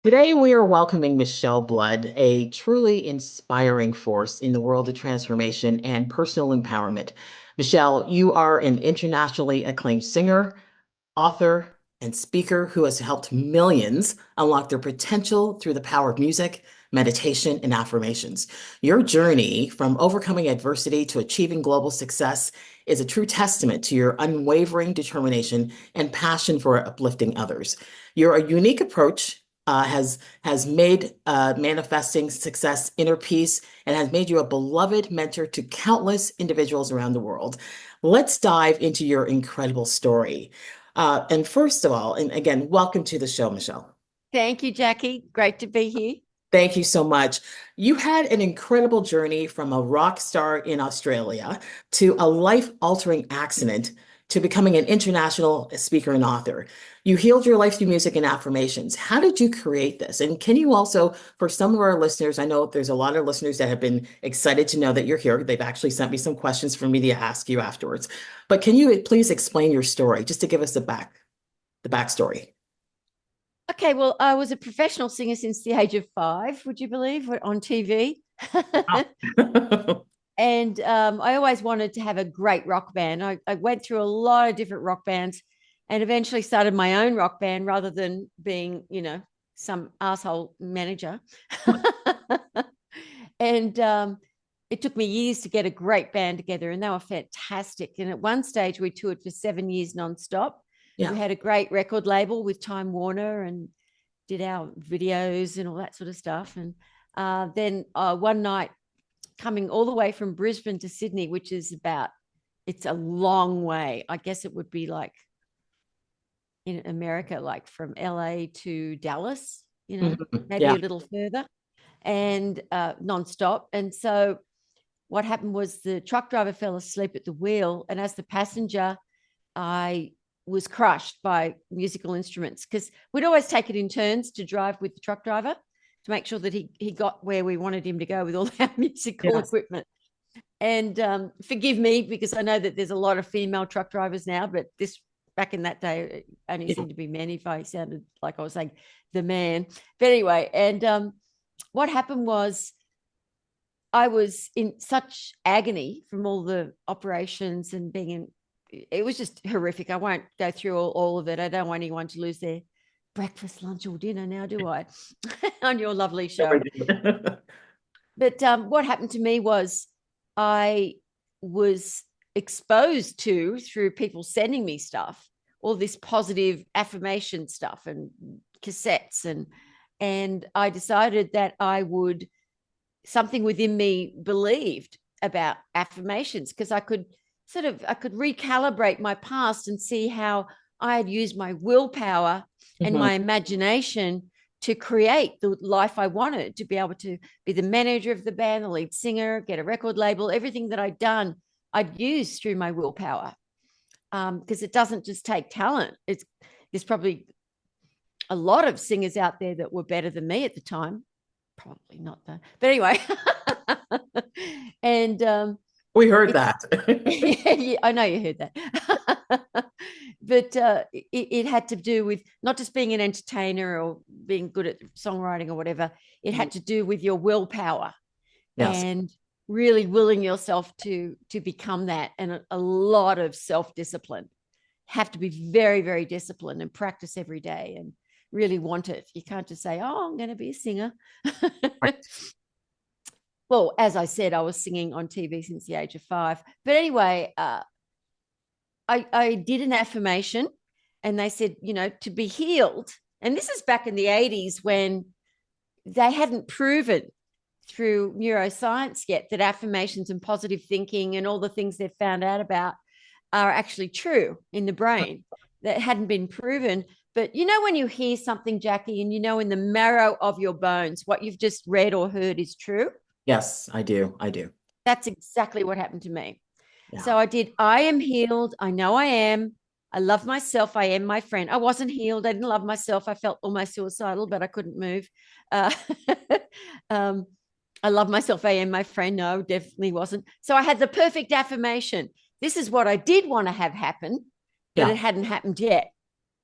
Today, we are welcoming Michele Blood, a truly inspiring force in the world of transformation and personal empowerment. Michele, you are an internationally acclaimed singer, author, and speaker who has helped millions unlock their potential through the power of music, meditation, and affirmations. Your journey from overcoming adversity to achieving global success is a true testament to your unwavering determination and passion for uplifting others. Your unique approach has made manifesting success inner peace and has made you a beloved mentor to countless individuals around the world. Let's dive into your incredible story. And first of all, and again, welcome to the show, Michele. Thank you, Jackie. Great to be here. Thank you so much. You had an incredible journey from a rock star in Australia to a life-altering accident to becoming an international speaker and author. You healed your life through music and affirmations. How did you create this? And can you also, for some of our listeners, I know there's a lot of listeners that have been excited to know that you're here. They've actually sent me some questions for me to ask you afterwards. But can you please explain your story just to give us the backstory? Okay, well, I was a professional singer since the age of 5, would you believe, on TV. Wow. And I always wanted to have a great rock band. I went through a lot of different rock bands and eventually started my own rock band rather than being, some asshole manager. And it took me years to get a great band together, and they were fantastic. And at one stage, we toured for 7 years nonstop. We Yeah. had a great record label with Time Warner and did our videos and all that sort of stuff. And then one night, coming all the way from Brisbane to Sydney, which is it's a long way. I guess it would be like in America, like from LA to Dallas, Mhm. maybe Yeah. a little further, and nonstop. And so what happened was the truck driver fell asleep at the wheel. And as the passenger, I was crushed by musical instruments because we'd always take it in turns to drive with the truck driver to make sure that he got where we wanted him to go with all our musical Yes. equipment. And forgive me because I know that there's a lot of female truck drivers now, but this back in that day it only Yeah. seemed to be men if I sounded like I was saying the man. But anyway, and what happened was I was in such agony from all the operations and being in, it was just horrific. I won't go through all of it. I don't want anyone to lose their breakfast, lunch, or dinner now, do I? On your lovely Never show. do. But what happened to me was I was exposed to, through people sending me stuff, all this positive affirmation stuff and cassettes, and I decided that I would, something within me believed about affirmations because I could recalibrate my past and see how I had used my willpower and Mhm. my imagination to create the life I wanted, to be able to be the manager of the band, the lead singer, get a record label. Everything that I'd done, I'd used through my willpower, because it doesn't just take talent. There's probably a lot of singers out there that were better than me at the time. Probably not though. But anyway, and We heard it's that. yeah, I know you heard that. But it had to do with not just being an entertainer or being good at songwriting or whatever. It had to do with your willpower Yes. and really willing yourself to become that, and a lot of self-discipline. Have to be very, very disciplined and practice every day and really want it. You can't just say, oh, I'm going to be a singer. Well, as I said, I was singing on TV since the age of 5. But anyway, I did an affirmation, and they said, to be healed. And this is back in the 80s when they hadn't proven through neuroscience yet that affirmations and positive thinking and all the things they've found out about are actually true in the brain. That hadn't been proven. But when you hear something, Jackie, and in the marrow of your bones, what you've just read or heard is true. Yes, I do. I do. That's exactly what happened to me. Yeah. So I did, I am healed. I know I am. I love myself. I am my friend. I wasn't healed. I didn't love myself. I felt almost suicidal, but I couldn't move. Uh, um, I love myself. I am my friend. No, definitely wasn't. So I had the perfect affirmation. This is what I did want to have happen, but Yeah. it hadn't happened yet.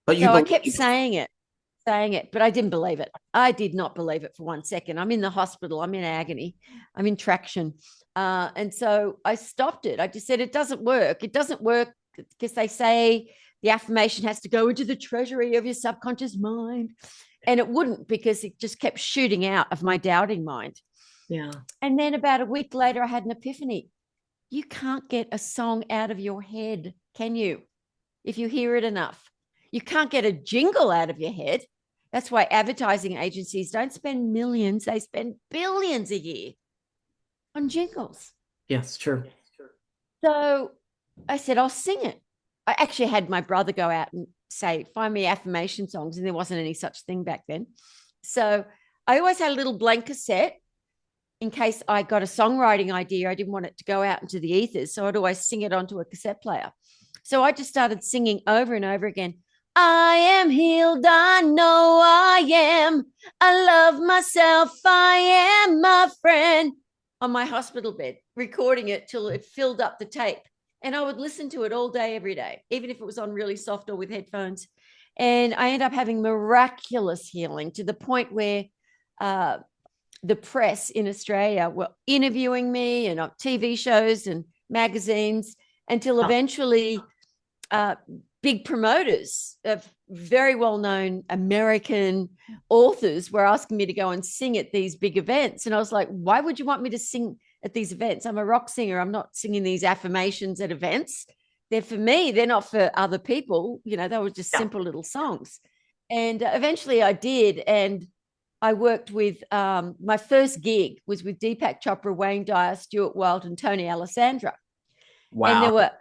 But you So I kept believe. saying it. saying it, but I didn't believe it. I did not believe it for 1 second. I'm in the hospital. I'm in agony. I'm in traction. And so I stopped it. I just said, it doesn't work. It doesn't work because they say the affirmation has to go into the treasury of your subconscious mind. And it wouldn't, because it just kept shooting out of my doubting mind. Yeah. And then about a week later, I had an epiphany. You can't get a song out of your head, can you? If you hear it enough. You can't get a jingle out of your head. That's why advertising agencies don't spend millions, they spend billions a year on jingles. Yes, true. So I said, I'll sing it. I actually had my brother go out and say, find me affirmation songs, and there wasn't any such thing back then. So I always had a little blank cassette in case I got a songwriting idea. I didn't want it to go out into the ethers, so I'd always sing it onto a cassette player. So I just started singing over and over again. I am healed. I know I am. I love myself. I am my friend. On my hospital bed, recording it till it filled up the tape. And I would listen to it all day, every day, even if it was on really soft or with headphones. And I ended up having miraculous healing to the point where the press in Australia were interviewing me and on TV shows and magazines, until eventually big promoters of very well-known American authors were asking me to go and sing at these big events. And I was like, why would you want me to sing at these events? I'm a rock singer. I'm not singing these affirmations at events. They're for me. They're not for other people. You know, they were just simple little songs. And eventually I did. And I worked with, my first gig was with Deepak Chopra, Wayne Dyer, Stuart Wilde, and Tony Alessandra. Wow. And there were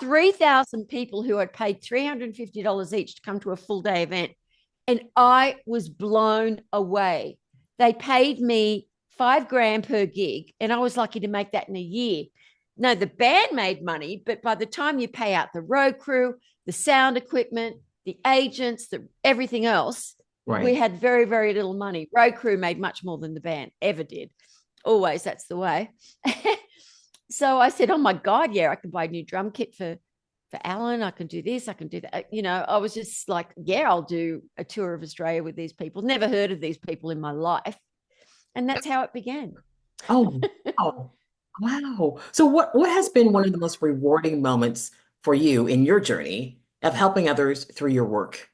3,000 people who had paid $350 each to come to a full day event. And I was blown away. They paid me $5,000 per gig, and I was lucky to make that in a year. No, the band made money, but by the time you pay out the road crew, the sound equipment, the agents, everything else, we had very, very little money. Road crew made much more than the band ever did. Always, that's the way. So I said, oh my God, yeah, I can buy a new drum kit for Alan. I can do this. I can do that. You know, I was just like, yeah, I'll do a tour of Australia with these people. Never heard of these people in my life. And that's how it began. Oh, wow. Wow. So what has been one of the most rewarding moments for you in your journey of helping others through your work?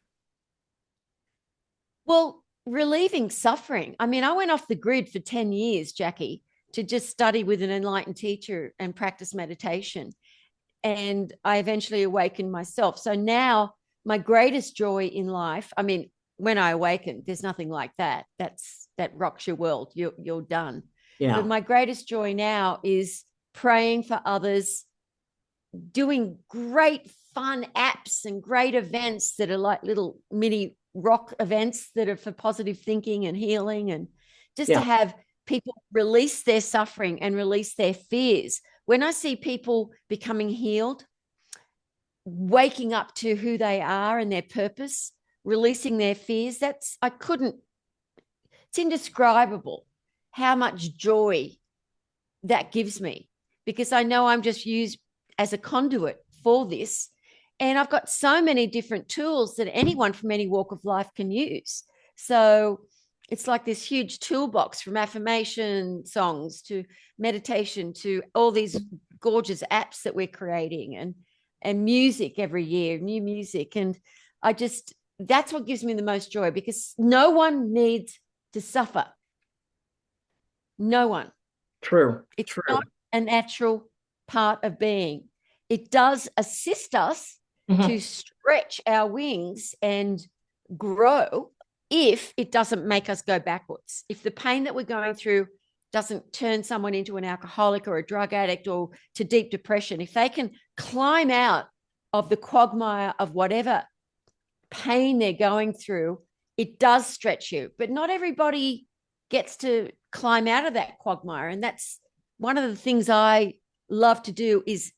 Well, relieving suffering. I mean, I went off the grid for 10 years, Jackie, to just study with an enlightened teacher and practice meditation. And I eventually awakened myself. So now my greatest joy in life, I mean, when I awakened, there's nothing like that. That rocks your world. You're done. Yeah. But my greatest joy now is praying for others, doing great fun apps and great events that are like little mini rock events that are for positive thinking and healing, and just to have people release their suffering and release their fears. When I see people becoming healed, waking up to who they are and their purpose, releasing their fears, it's indescribable how much joy that gives me, because I know I'm just used as a conduit for this. And I've got so many different tools that anyone from any walk of life can use. So it's like this huge toolbox, from affirmation songs to meditation to all these gorgeous apps that we're creating, and music every year, new music. And that's what gives me the most joy, because no one needs to suffer. No one. True. It's not a natural part of being. It does assist us to stretch our wings and grow, if it doesn't make us go backwards. If the pain that we're going through doesn't turn someone into an alcoholic or a drug addict or to deep depression, if they can climb out of the quagmire of whatever pain they're going through, it does stretch you. But not everybody gets to climb out of that quagmire. And that's one of the things I love to do, is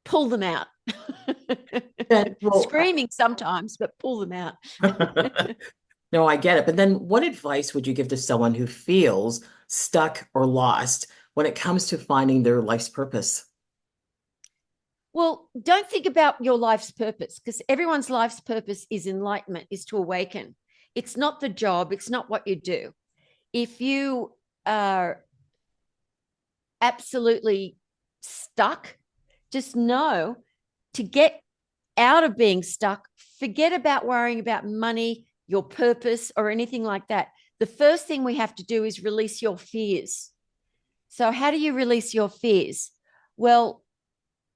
pull them out. Screaming sometimes, but pull them out. No, I get it. But then what advice would you give to someone who feels stuck or lost when it comes to finding their life's purpose? Well, don't think about your life's purpose, because everyone's life's purpose is enlightenment, is to awaken. It's not the job. It's not what you do. If you are absolutely stuck, just know to get out of being stuck, forget about worrying about money, your purpose, or anything like that. The first thing we have to do is release your fears. So, how do you release your fears? Well,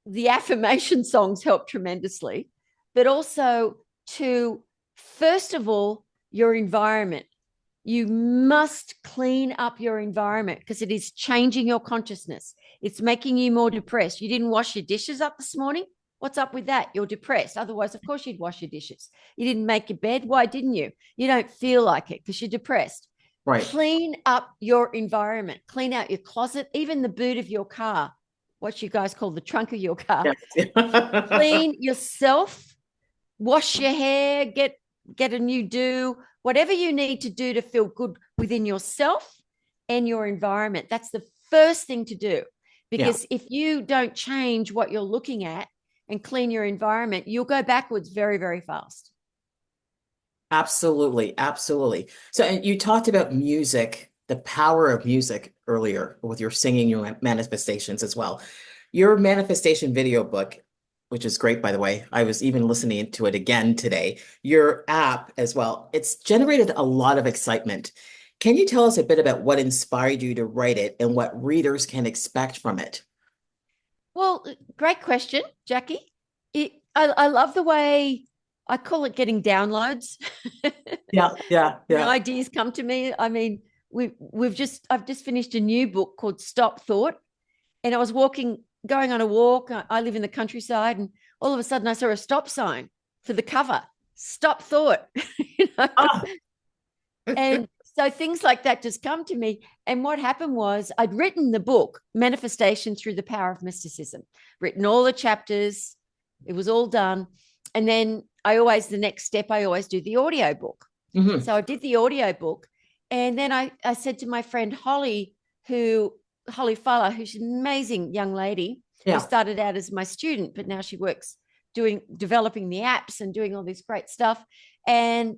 the affirmation songs help tremendously, but also to, first of all, your environment. You must clean up your environment because it is changing your consciousness. It's making you more depressed. You didn't wash your dishes up this morning. What's up with that? You're depressed. Otherwise, of course, you'd wash your dishes. You didn't make your bed. Why didn't you? You don't feel like it because you're depressed. Right. Clean up your environment. Clean out your closet, even the boot of your car, what you guys call the trunk of your car. Yes. Clean yourself. Wash your hair. Get a new do. Whatever you need to do to feel good within yourself and your environment. That's the first thing to do. Yeah. Because if you don't change what you're looking at and clean your environment, you'll go backwards very, very fast. Absolutely, absolutely. So, and you talked about music, the power of music earlier with your singing, your manifestations as well. Your manifestation video book, which is great, by the way. I was even listening to it again today. Your app as well. It's generated a lot of excitement. Can you tell us a bit about what inspired you to write it and what readers can expect from it? Well, great question, Jackie. I love the way I call it getting downloads. Yeah, yeah, When yeah. ideas come to me, I mean, I've just finished a new book called Stop Thought, and I was going on a walk. I live in the countryside, and all of a sudden I saw a stop sign for the cover. Stop Thought, you know? Ah, And so things like that just come to me. And what happened was I'd written the book, Manifestation Through the Power of Mysticism, written all the chapters. It was all done. And then the next step, I always do the audio book. mhm. So I did the audio book. And then I said to my friend Holly Fuller, who's an amazing young lady who Yeah. started out as my student, but now she works developing the apps and doing all this great stuff. And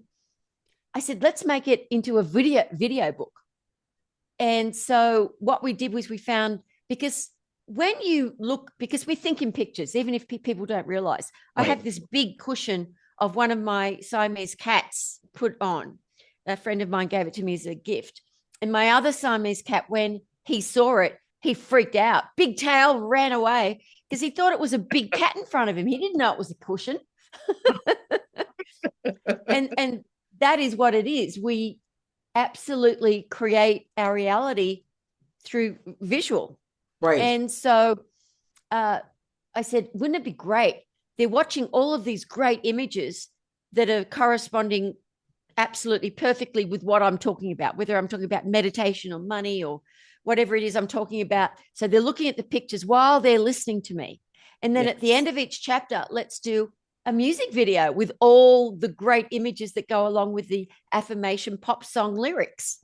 I said, let's make it into a video book. And so what we did was we found, because when you look, because we think in pictures, even if people don't realize, I Right. have this big cushion of one of my Siamese cats put on. A friend of mine gave it to me as a gift. And my other Siamese cat, when he saw it, he freaked out. Big tail, ran away because he thought it was a big cat in front of him. He didn't know it was a cushion. And that is what it is. We absolutely create our reality through visual. Right. And so I said, wouldn't it be great? They're watching all of these great images that are corresponding absolutely perfectly with what I'm talking about, whether I'm talking about meditation or money or whatever it is I'm talking about. So they're looking at the pictures while they're listening to me. And then at the Yes. end of each chapter, let's do a music video with all the great images that go along with the affirmation pop song lyrics.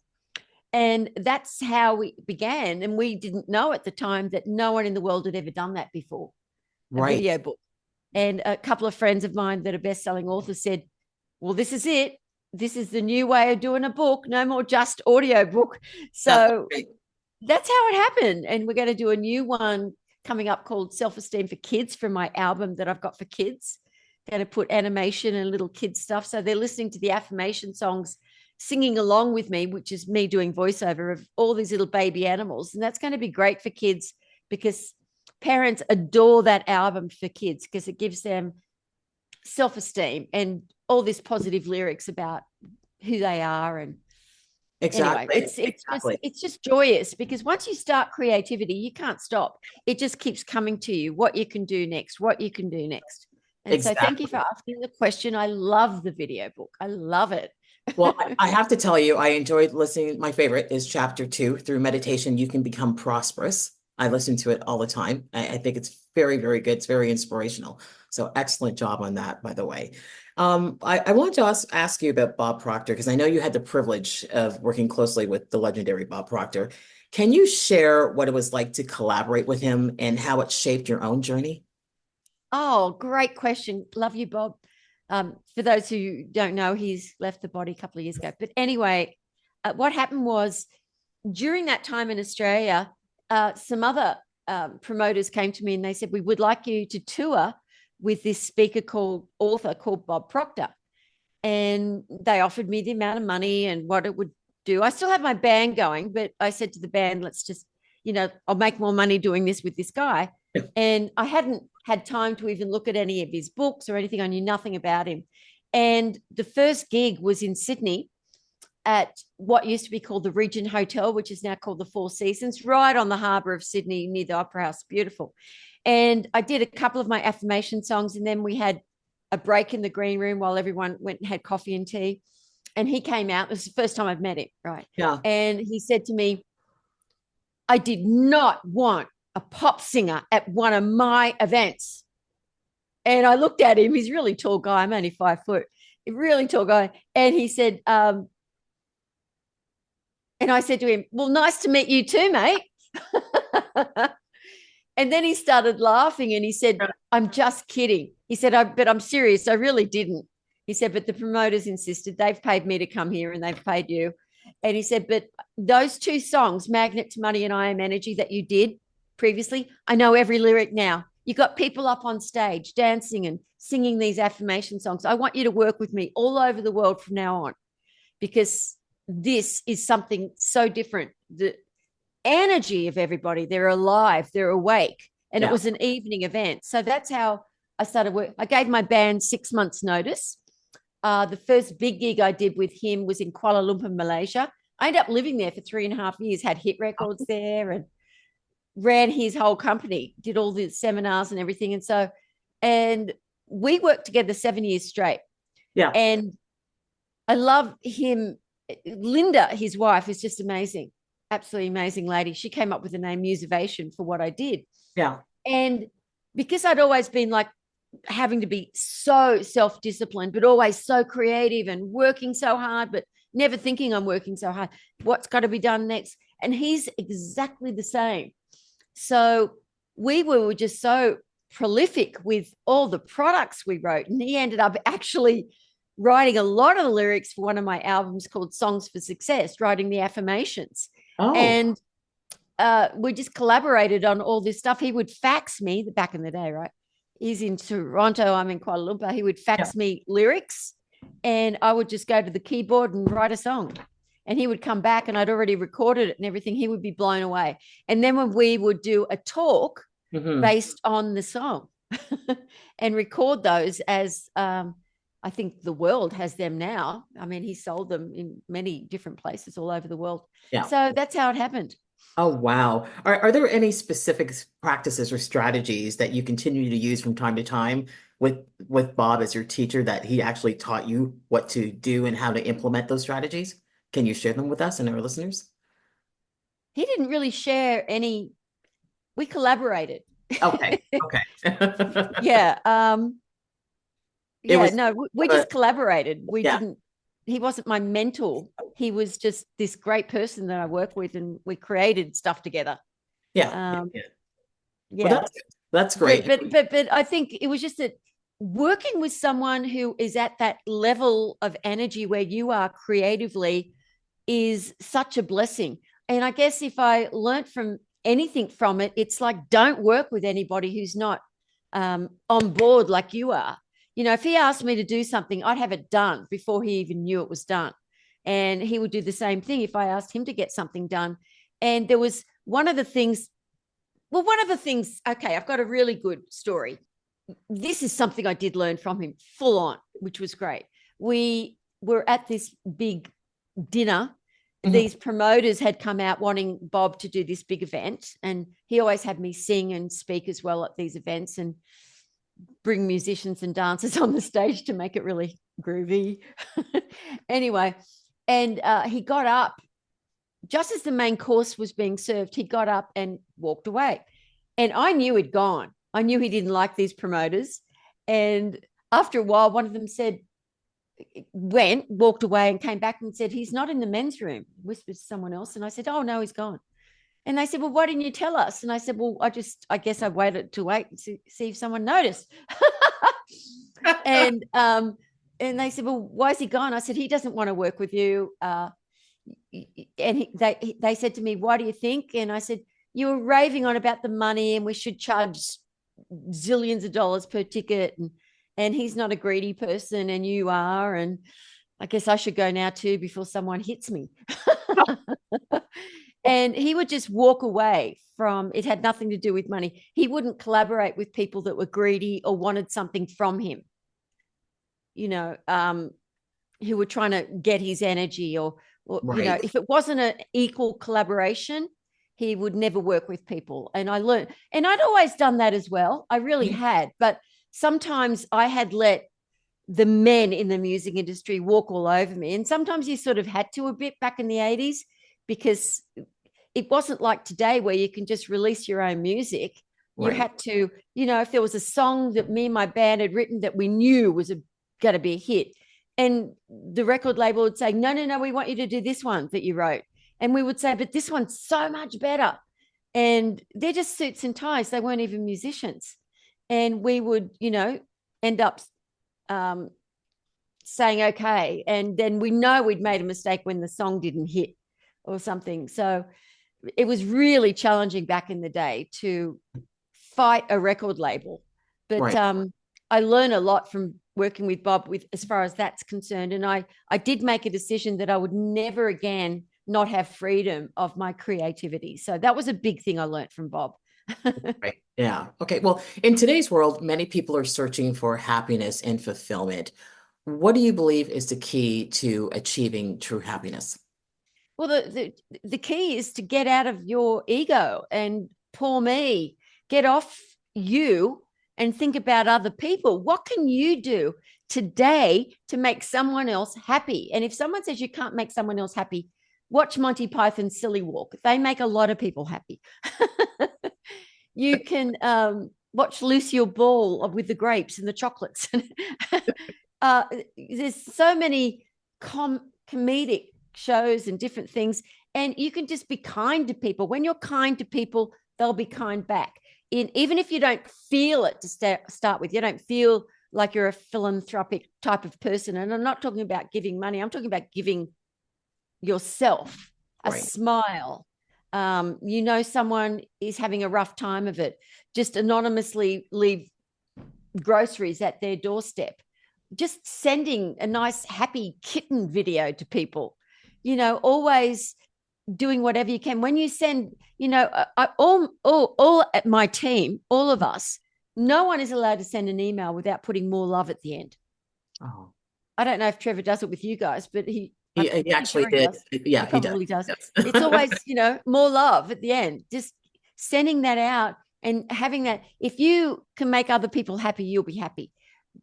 And that's how we began. And we didn't know at the time that no one in the world had ever done that before, a Right. video book. And a couple of friends of mine that are best-selling authors said, well, this is it. This is the new way of doing a book. No more just audio book. That's So great. that's how it happened. And we're going to do a new one coming up called Self-Esteem for Kids from my album that I've got for kids. Going to put animation and little kids stuff. So they're listening to the affirmation songs, singing along with me, which is me doing voiceover of all these little baby animals. And that's going to be great for kids because parents adore that album for kids because it gives them self-esteem and all this positive lyrics about who they are. And anyway, Exactly. Exactly. it's just joyous because once you start creativity, you can't stop. It just keeps coming to you, what you can do next, what you can do next. And so thank you for Exactly. asking the question. I love the video book. I love it. Well, I have to tell you, I enjoyed listening. My favorite is chapter 2. Through meditation, you can become prosperous. I listen to it all the time. I think it's very, very good. It's very inspirational. So excellent job on that, by the way. I wanted to ask you about Bob Proctor because I know you had the privilege of working closely with the legendary Bob Proctor. Can you share what it was like to collaborate with him and how it shaped your own journey? Oh, great question. Love you, Bob. For those who don't know, he's left the body a couple of years ago. But anyway, what happened was during that time in Australia, some other promoters came to me and they said, we would like you to tour with this author called Bob Proctor. And they offered me the amount of money and what it would do. I still have my band going, but I said to the band, let's just, I'll make more money doing this with this guy. And I hadn't had time to even look at any of his books or anything. I knew nothing about him. And the first gig was in Sydney at what used to be called the Regent Hotel, which is now called the Four Seasons, right on the harbour of Sydney near the Opera House. Beautiful. And I did a couple of my affirmation songs, and then we had a break in the green room while everyone went and had coffee and tea. And he came out. It was the first time I've met him, right? Yeah. And he said to me, I did not want a pop singer at one of my events. And I looked at him. He's a really tall guy. I'm only 5 foot. A really tall guy. And he said, and I said to him, well, nice to meet you too, mate. And then he started laughing and he said, I'm just kidding. He said, but I'm serious. I really didn't. He said, but the promoters insisted. They've paid me to come here and they've paid you. And he said, but those 2 songs, Magnet to Money and I Am Energy, that you did previously, I know every lyric now. You got people up on stage dancing and singing these affirmation songs. I want you to work with me all over the world from now on, because this is something so different. The energy of everybody, they're alive, they're awake. And it was an evening event. So that's how I started work. I gave my band 6 months notice. The first big gig I did with him was in Kuala Lumpur, Malaysia. I ended up living there for 3.5 years, had hit records there and ran his whole company, did all the seminars and everything. And we worked together 7 years straight. Yeah. And I love him. Linda, his wife, is just amazing. Absolutely amazing lady. She came up with the name Musivation for what I did. Yeah. And because I'd always been like having to be so self-disciplined, but always so creative and working so hard, but never thinking I'm working so hard. What's got to be done next? And he's exactly the same. So we were just so prolific with all the products we wrote. And he ended up actually writing a lot of the lyrics for one of my albums called Songs for Success, writing the affirmations. Oh. And we just collaborated on all this stuff. He would fax me, back in the day, right? He's in Toronto, I'm in Kuala Lumpur. He would fax me lyrics and I would just go to the keyboard and write a song. And he would come back and I'd already recorded it and everything. He would be blown away. And then when we would do a talk based on the song and record those as I think the world has them now. I mean, he sold them in many different places all over the world. Yeah. So that's how it happened. Oh, wow. Are there any specific practices or strategies that you continue to use from time to time with Bob as your teacher, that he actually taught you what to do and how to implement those strategies? Can you share them with us and our listeners? He didn't really share any. We collaborated. Okay. Okay. Yeah. was No, we just collaborated. We Yeah. didn't. He wasn't my mentor. He was just this great person that I work with, and we created stuff together. Yeah. Yeah. Well, that's great. But I think it was just that working with someone who is at that level of energy where you are creatively is such a blessing. And I guess if I learned from anything from it, it's like, don't work with anybody who's not on board like you are. You know, if he asked me to do something, I'd have it done before he even knew it was done. And he would do the same thing if I asked him to get something done. And there was one of the things, okay, I've got a really good story. This is something I did learn from him full on, which was great. We were at this big dinner. These promoters had come out wanting Bob to do this big event. And he always had me sing and speak as well at these events and bring musicians and dancers on the stage to make it really groovy. Anyway, and he got up just as the main course was being served. He got up and walked away. And I knew he'd gone. I knew he didn't like these promoters. And after a while, one of them walked away and came back and said, he's not in the men's room, whispered to someone else. And I said, oh, no, he's gone. And they said, well, why didn't you tell us? And I said, well, I guess I waited to wait and see if someone noticed. And and they said, well, why is he gone? I said, he doesn't want to work with you. And they said to me, why do you think? And I said, you were raving on about the money and we should charge zillions of dollars per ticket. And he's not a greedy person and you are. And I guess I should go now too before someone hits me. And he would just walk away from it. Had nothing to do with money. He wouldn't collaborate with people that were greedy or wanted something from him, who were trying to get his energy or Right. if it wasn't an equal collaboration, he would never work with people. And I learned, and I'd always done that as well. I really had, but sometimes I had let the men in the music industry walk all over me. And sometimes you sort of had to a bit back in the 80s because it wasn't like today where you can just release your own music. You Right. had to, if there was a song that me and my band had written that we knew was going to be a hit, and the record label would say, no, we want you to do this one that you wrote. And we would say, but this one's so much better. And they're just suits and ties. They weren't even musicians. And we would, end up saying, okay. And then we know we'd made a mistake when the song didn't hit or something. So it was really challenging back in the day to fight a record label. But Right. I learned a lot from working with Bob with as far as that's concerned. And I did make a decision that I would never again not have freedom of my creativity. So that was a big thing I learned from Bob. Right. Yeah. Okay. Well, in today's world, many people are searching for happiness and fulfillment. What do you believe is the key to achieving true happiness? Well, the key is to get out of your ego and poor me, get off you and think about other people. What can you do today to make someone else happy? And if someone says you can't make someone else happy, watch Monty Python's Silly Walk. They make a lot of people happy. You can watch Lucille Ball with the grapes and the chocolates. uh, there's so many comedic shows and different things, and you can just be kind to people. When you're kind to people, they'll be kind back. Even if you don't feel it to start with, you don't feel like you're a philanthropic type of person. And I'm not talking about giving money. I'm talking about giving yourself a Right. smile. Someone is having a rough time of it. Just anonymously leave groceries at their doorstep. Just sending a nice happy kitten video to people. Always doing whatever you can. When you send, all at my team, all of us, no one is allowed to send an email without putting more love at the end. Oh, I don't know if Trevor does it with you guys, but I'm he pretty actually sure he did. does. He Yeah, he does. probably does. Yes. It's always, more love at the end. Just sending that out and having that. If you can make other people happy, you'll be happy.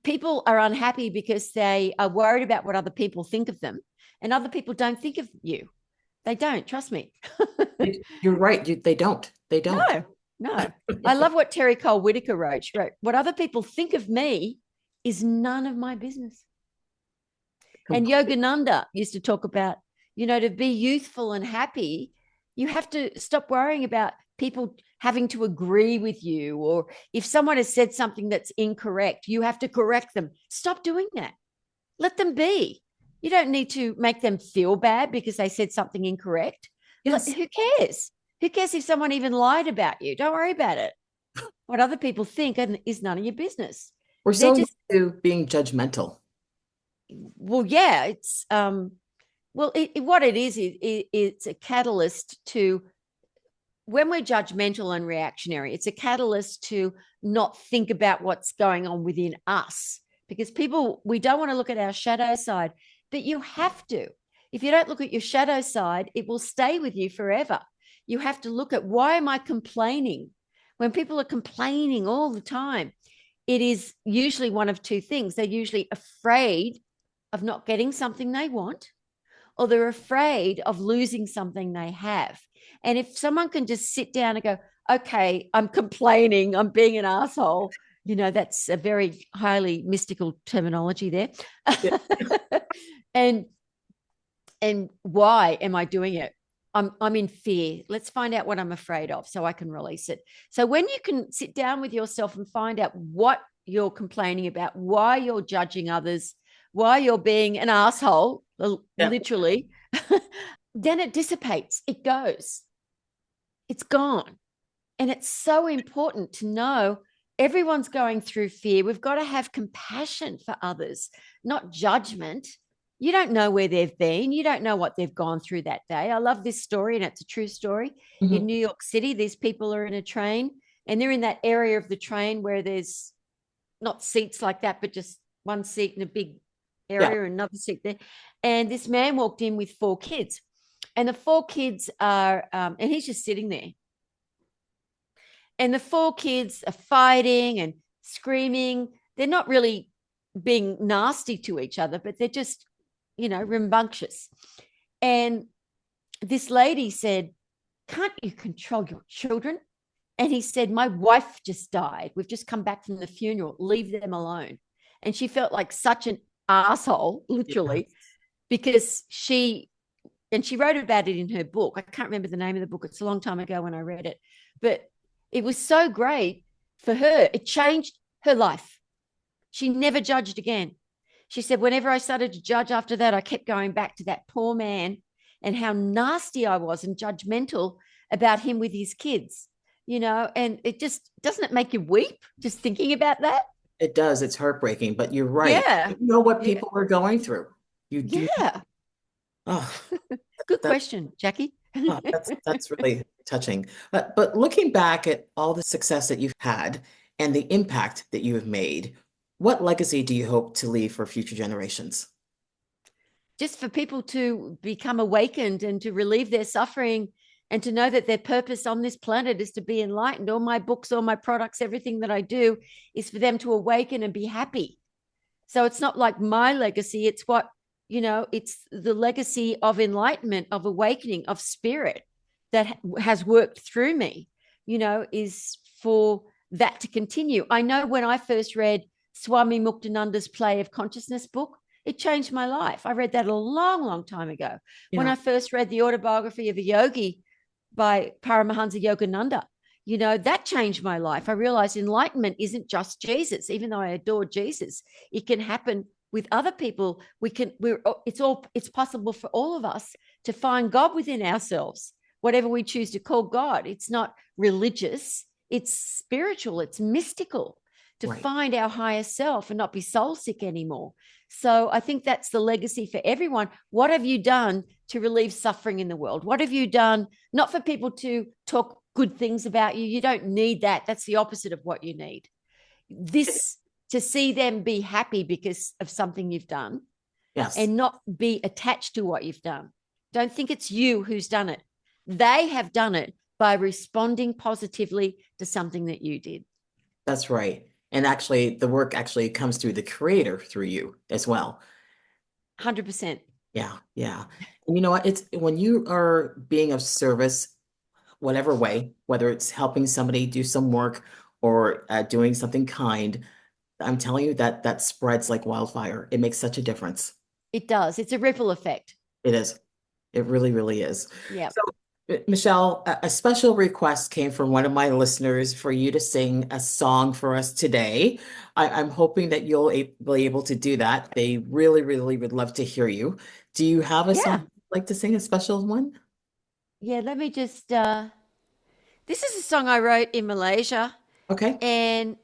People are unhappy because they are worried about what other people think of them, and other people don't think of you. They don't, trust me. You're right. They don't. They don't. No, no. I love what Terry Cole Whitaker wrote. She wrote, what other people think of me is none of my business. And Yogananda used to talk about, to be youthful and happy, you have to stop worrying about people having to agree with you, or if someone has said something that's incorrect, you have to correct them. Stop doing that. Let them be. You don't need to make them feel bad because they said something incorrect. Yes. Who cares? Who cares if someone even lied about you? Don't worry about it. What other people think is none of your business. We're They're so used just, to being judgmental. well, yeah, it's well, what it is, it's a catalyst to, when we're judgmental and reactionary, it's a catalyst to not think about what's going on within us, because we don't want to look at our shadow side, but you have to. If you don't look at your shadow side, it will stay with you forever. You have to look at, why am I complaining? When people are complaining all the time, it is usually one of two things. They're usually afraid of not getting something they want, or they're afraid of losing something they have. And if someone can just sit down and go, okay, I'm complaining, I'm being an asshole, that's a very highly mystical terminology there. Yeah. and why am I doing it? I'm in fear. Let's find out what I'm afraid of so I can release it. So when you can sit down with yourself and find out what you're complaining about, why you're judging others, why you're being an asshole, Yeah. literally, then it dissipates. It goes. It's gone. And it's so important to know everyone's going through fear. We've got to have compassion for others, not judgment. You don't know where they've been. You don't know what they've gone through that day. I love this story, and it's a true story. In Mhm. New York City, these people are in a train, and they're in that area of the train where there's not seats like that, but just one seat in a big Yeah. area, another seat there. And this man walked in with 4 kids, and the 4 kids are, and he's just sitting there. And the 4 kids are fighting and screaming. They're not really being nasty to each other, but they're just, rambunctious. And this lady said, "Can't you control your children?" And he said, "My wife just died. We've just come back from the funeral. Leave them alone." And she felt like such an asshole, Yeah. literally, because she wrote about it in her book. I can't remember the name of the book. It's a long time ago when I read it, but it was so great for her. It changed her life. She never judged again. She said, whenever I started to judge after that, I kept going back to that poor man and how nasty I was and judgmental about him with his kids, and it just doesn't it make you weep just thinking about that? It does. It's heartbreaking, but you're right. Yeah. You know what Yeah. people are going through. You do. Yeah. Oh, Good that, question, Jackie. that's really touching. But looking back at all the success that you've had and the impact that you have made, what legacy do you hope to leave for future generations? Just for people to become awakened and to relieve their suffering and to know that their purpose on this planet is to be enlightened. All my books, all my products, everything that I do is for them to awaken and be happy. So it's not like my legacy. It's it's the legacy of enlightenment, of awakening, of spirit that has worked through me, is for that to continue. I know when I first read Swami Muktananda's Play of Consciousness book, it changed my life. I read that a long, long time ago. When Yeah. I first read the autobiography of a yogi by Paramahansa Yogananda, that changed my life. I realized enlightenment isn't just Jesus, even though I adore Jesus. It can happen with other people. It's possible for all of us to find God within ourselves, whatever we choose to call God. It's not religious, it's spiritual, it's mystical, to Right. find our higher self and not be soul sick anymore. So I think that's the legacy for everyone. What have you done to relieve suffering in the world? What have you done, not for people to talk good things about you? You don't need that. That's the opposite of what you need. This, to see them be happy because of something you've done Yes. and not be attached to what you've done. Don't think it's you who's done it. They have done it by responding positively to something that you did. That's right. And actually, the work actually comes through the creator through you as well. 100%. Yeah, yeah. And you know what? It's when you are being of service, whatever way, whether it's helping somebody do some work or doing something kind, I'm telling you that that spreads like wildfire. It makes such a difference. It does. It's a ripple effect. It is. It really, really is. Yeah. So, Michelle, a special request came from one of my listeners for you to sing a song for us today. I'm hoping that you'll be able to do that. They really, really would love to hear you. Do you have a song Yeah. you'd like to sing, a special one? Yeah. Let me just, this is a song I wrote in Malaysia. Okay. And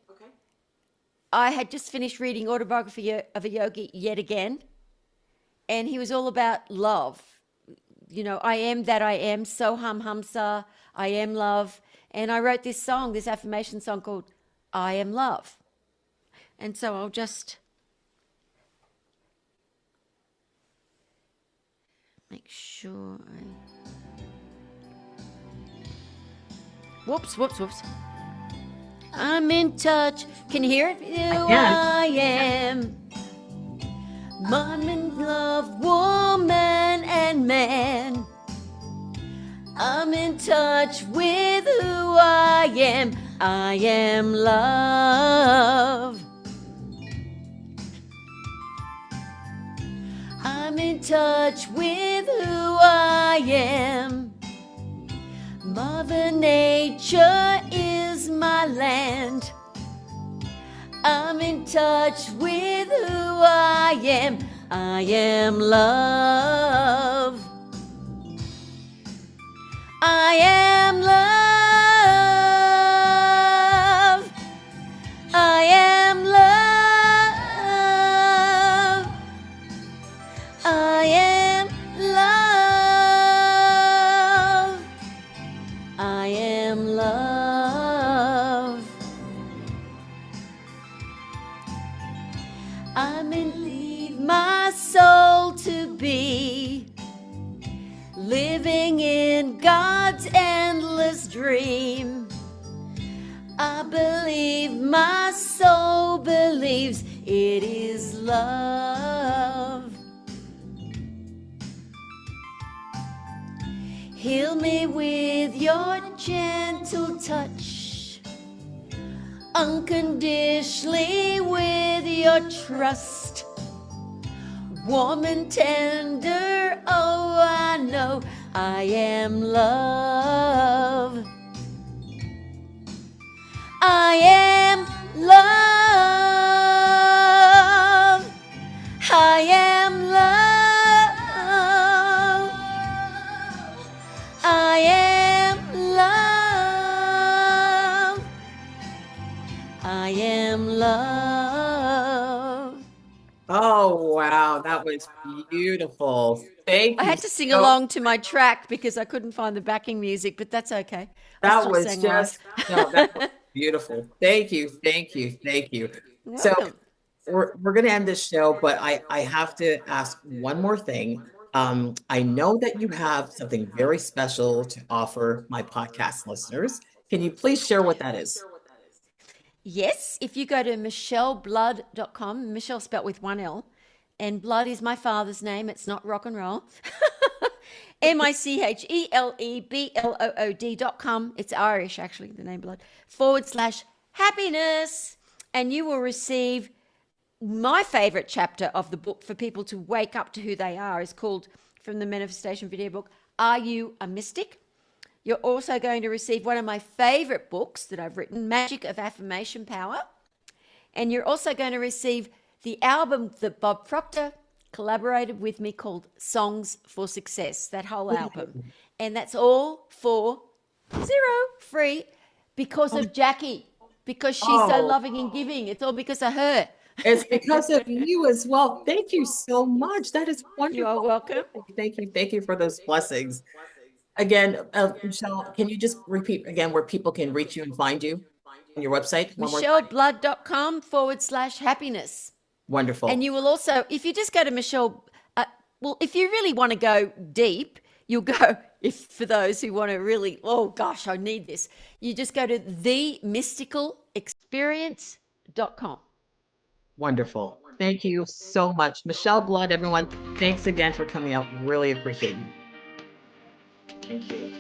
I had just finished reading Autobiography of a Yogi yet again. And he was all about love. I am that I am, Soham Hamsa, I am love. And I wrote this song, this affirmation song called I Am Love. And so I'll just make sure Whoops. I'm in touch. Can you hear it? Who can. I am. Mom and love, woman and man. I'm in touch with who I am. I am love. I'm in touch with who I am. Mother Nature is my land. I'm in touch with who I am. I am love. I am love. I am love. I am love. I am love. I believe my soul to be living in God's endless dream. I believe my soul believes it is love. Heal me with your gentle touch, unconditionally with your trust. Warm and tender, oh, I know I am love. I am love. I am love. I am love. I am love. Oh, wow. That was beautiful. Thank I you had to sing so along to my track because I couldn't find the backing music, but that's okay. I That still was sang live. just, no, that was beautiful. Thank you, thank you, thank you. So Welcome. we're gonna end this show, but I have to ask one more thing. I know that you have something very special to offer my podcast listeners. Can you please share what that is? Yes, if you go to micheleblood.com, Michelle spelt with one L, and Blood is my father's name, it's not rock and roll. MICHELEBLOOD.com. It's Irish, actually, the name Blood, /happiness. And you will receive my favorite chapter of the book for people to wake up to who they are is called, from the manifestation video book, Are You a Mystic? You're also going to receive one of my favorite books that I've written, Magic of Affirmation Power. And you're also going to receive the album that Bob Proctor collaborated with me called Songs for Success, that whole album. And that's all for free because of Jackie, because she's so Oh, loving and giving. It's all because of her. it's because of you as well. Thank you so much. That is You are wonderful. welcome. Thank you for those blessings. Again, Michelle, can you just repeat again where people can reach you and find you on your website one more time? micheleblood.com /happiness. And Wonderful. you will also, if you just go to Michelle, well, if you really want to go deep, you'll go, if for those who want to really, oh gosh, I need this, you just go to themysticalexperience.com. Wonderful. Thank you so much. Michelle Blood, everyone. Thanks again for coming out. Really appreciate it. Thank you.